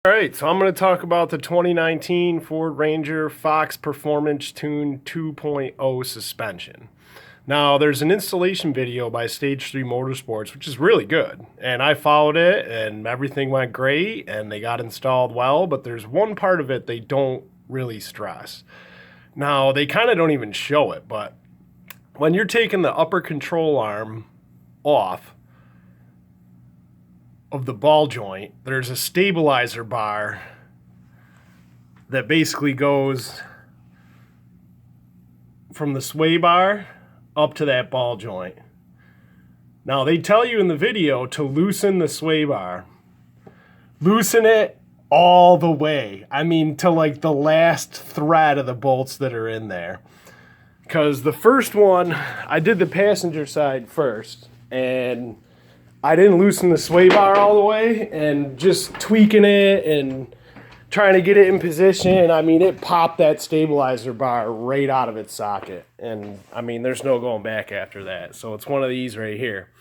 All right, so I'm going to talk about the 2019 Ford Ranger Fox Performance Tune 2.0 suspension. Now, there's an installation video by Stage 3 Motorsports, which is really good. And I followed it, and everything went great, and they got installed well, but there's one part of it they don't really stress. Now, they kind of don't even show it, but when you're taking the upper control arm off of the ball joint, there's a stabilizer bar that basically goes from the sway bar up to that ball joint. Now, they tell you in the video to loosen the sway bar. Loosen it all the way. I mean, to like the last thread of the bolts that are in there. Because the first one, I did the passenger side first, and I didn't loosen the sway bar all the way, and just tweaking it and trying to get it in position. I mean, it popped that stabilizer bar right out of its socket. And I mean, there's no going back after that. So it's one of these right here.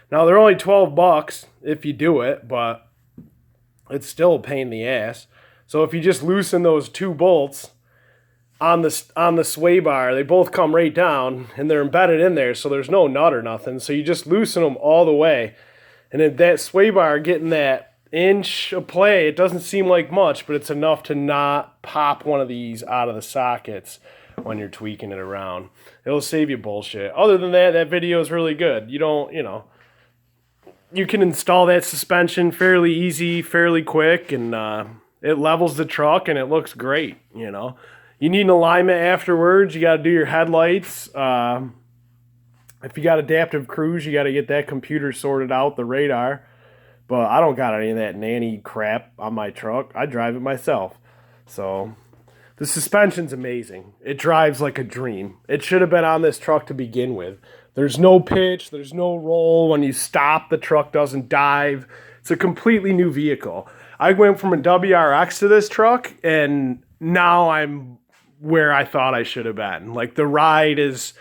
Now, they're only $12 if you do it, but it's still a pain in the ass. So if you just loosen those two bolts on the sway bar, they both come right down and they're embedded in there. So there's no nut or nothing. So you just loosen them all the way. And then that sway bar getting that inch of play, it doesn't seem like much, but it's enough to not pop one of these out of the sockets when you're tweaking it around. It'll save you bullshit. Other than that, that video is really good. You can install that suspension fairly easy, fairly quick, and it levels the truck and it looks great, You need an alignment afterwards. You got to do your headlights. If you got adaptive cruise, you got to get that computer sorted out, the radar. But I don't got any of that nanny crap on my truck. I drive it myself. So the suspension's amazing. It drives like a dream. It should have been on this truck to begin with. There's no pitch. There's no roll. When you stop, the truck doesn't dive. It's a completely new vehicle. I went from a WRX to this truck, and now I'm where I thought I should have been. Like, the ride is...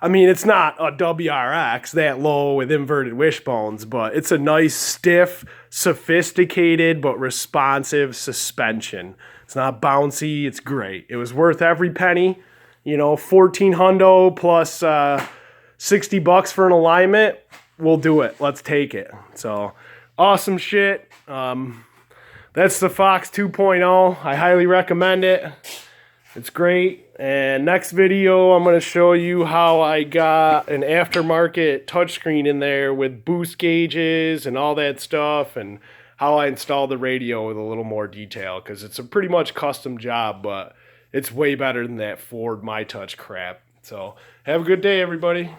I mean, it's not a WRX that low with inverted wishbones, but it's a nice, stiff, sophisticated, but responsive suspension. It's not bouncy. It's great. It was worth every penny. 14 hundo plus $60 for an alignment. We'll do it. Let's take it. So, awesome shit. That's the Fox 2.0. I highly recommend it. It's great. And next video, I'm going to show you how I got an aftermarket touchscreen in there with boost gauges and all that stuff, and how I installed the radio with a little more detail, because it's a pretty much custom job, but it's way better than that Ford My Touch crap. So have a good day, everybody.